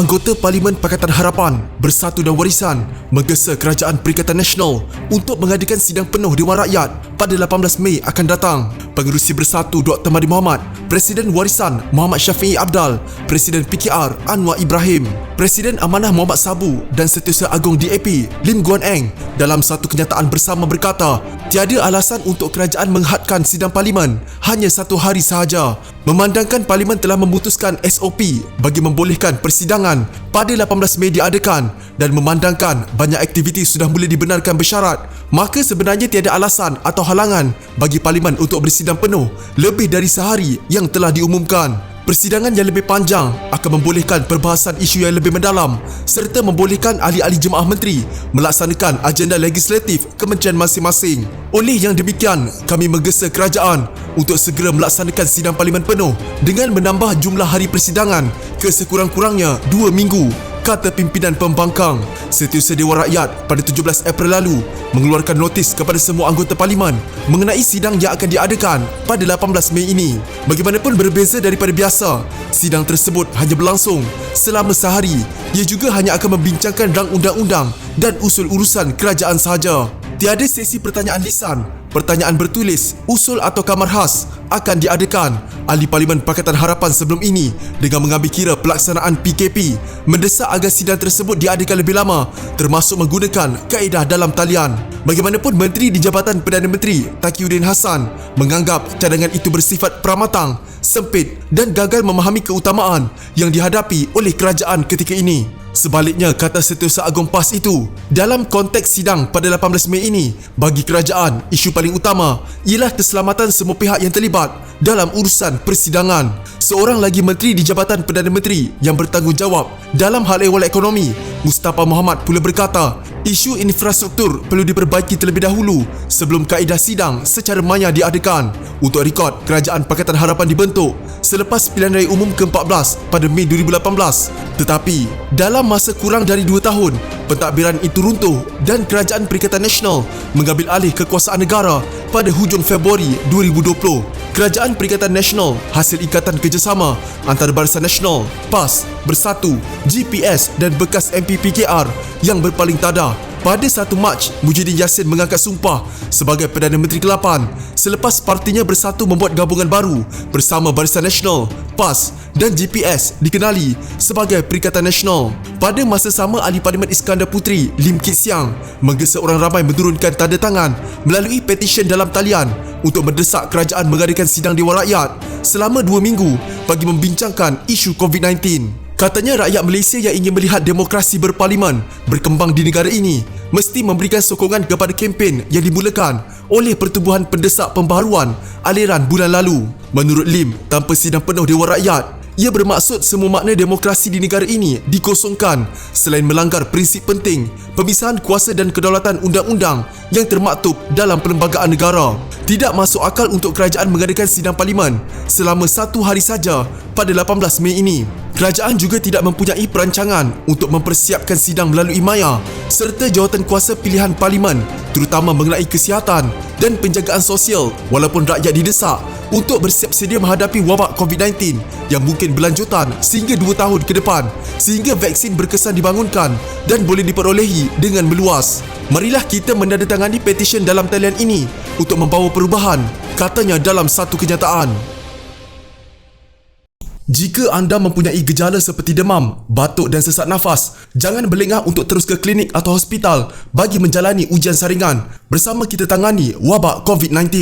Anggota Parlimen Pakatan Harapan Bersatu dan Warisan menggesa Kerajaan Perikatan Nasional untuk mengadakan sidang penuh Dewan Rakyat pada 18 Mei akan datang. Pengerusi Bersatu Dr. Mahathir Mohamad, Presiden Warisan Muhammad Syafiee Apdal, Presiden PKR Anwar Ibrahim, Presiden Amanah Muhammad Sabu dan Setiausaha Agong DAP Lim Guan Eng dalam satu kenyataan bersama berkata, tiada alasan untuk kerajaan menghadkan sidang Parlimen hanya satu hari sahaja. Memandangkan Parlimen telah memutuskan SOP bagi membolehkan persidangan pada 18 Mei diadakan dan memandangkan banyak aktiviti sudah mula dibenarkan bersyarat, maka sebenarnya tiada alasan atau halangan bagi Parlimen untuk bersidang penuh lebih dari sehari yang telah diumumkan. Persidangan yang lebih panjang akan membolehkan perbahasan isu yang lebih mendalam serta membolehkan ahli-ahli jemaah menteri melaksanakan agenda legislatif kementerian masing-masing. Oleh yang demikian, kami menggesa kerajaan untuk segera melaksanakan sidang Parlimen penuh dengan menambah jumlah hari persidangan ke sekurang-kurangnya 2 minggu, kata pimpinan pembangkang. Setiausaha Dewan Rakyat pada 17 April lalu mengeluarkan notis kepada semua anggota Parlimen mengenai sidang yang akan diadakan pada 18 Mei ini. Bagaimanapun berbeza daripada biasa, sidang tersebut hanya berlangsung selama sehari. Ia juga hanya akan membincangkan rang undang-undang dan usul urusan kerajaan sahaja. Tiada sesi pertanyaan lisan, pertanyaan bertulis, usul atau kamar khas akan diadakan. Ahli Parlimen Pakatan Harapan sebelum ini dengan mengambil kira pelaksanaan PKP mendesak agar sidang tersebut diadakan lebih lama, termasuk menggunakan kaedah dalam talian. Bagaimanapun, Menteri di Jabatan Perdana Menteri Taqiyuddin Hassan menganggap cadangan itu bersifat pramatang, sempit dan gagal memahami keutamaan yang dihadapi oleh kerajaan ketika ini. Sebaliknya, kata Setiausaha Agong PAS itu, dalam konteks sidang pada 18 Mei ini, bagi kerajaan, isu paling utama ialah keselamatan semua pihak yang terlibat dalam urusan persidangan. Seorang lagi Menteri di Jabatan Perdana Menteri yang bertanggungjawab dalam hal ehwal ekonomi, Mustafa Mohamad, pula berkata, isu infrastruktur perlu diperbaiki terlebih dahulu sebelum kaedah sidang secara maya diadakan. Untuk rekod, Kerajaan Pakatan Harapan dibentuk selepas pilihan raya umum ke-14 pada Mei 2018. Tetapi, dalam masa kurang dari 2 tahun, pentadbiran itu runtuh dan Kerajaan Perikatan Nasional mengambil alih kekuasaan negara pada hujung Februari 2020. Kerajaan Perikatan Nasional hasil ikatan kerjasama antara Barisan Nasional, PAS, Bersatu, GPS dan bekas MP PKR yang berpaling tada. Pada 1 Mac, Muhyiddin Yassin mengangkat sumpah sebagai Perdana Menteri ke-8 selepas partinya Bersatu membuat gabungan baru bersama Barisan Nasional, PAS dan GPS dikenali sebagai Perikatan Nasional. Pada masa sama, Ahli Parlimen Iskandar Puteri Lim Kit Siang menggesa orang ramai menurunkan tanda tangan melalui petisyen dalam talian untuk mendesak kerajaan mengadakan sidang Dewan Rakyat selama 2 minggu bagi membincangkan isu COVID-19. Katanya rakyat Malaysia yang ingin melihat demokrasi berparlimen berkembang di negara ini mesti memberikan sokongan kepada kempen yang dimulakan oleh Pertubuhan Pendesak Pembaharuan aliran bulan lalu. Menurut Lim, tanpa sidang penuh Dewan Rakyat, ia bermaksud semua makna demokrasi di negara ini dikosongkan selain melanggar prinsip penting pemisahan kuasa dan kedaulatan undang-undang yang termaktub dalam perlembagaan negara. Tidak masuk akal untuk kerajaan mengadakan sidang Parlimen selama 1 hari saja pada 18 Mei ini. Kerajaan juga tidak mempunyai perancangan untuk mempersiapkan sidang melalui maya serta jawatan kuasa pilihan Parlimen terutama mengenai kesihatan dan penjagaan sosial, walaupun rakyat didesak untuk bersiap sedia menghadapi wabak COVID-19 yang mungkin berlanjutan sehingga 2 tahun ke depan sehingga vaksin berkesan dibangunkan dan boleh diperolehi dengan meluas. Marilah kita menandatangani petisyen dalam talian ini untuk membawa perubahan, katanya dalam satu kenyataan. Jika anda mempunyai gejala seperti demam, batuk dan sesak nafas, jangan berlengah untuk terus ke klinik atau hospital bagi menjalani ujian saringan bersama kita tangani wabak COVID-19.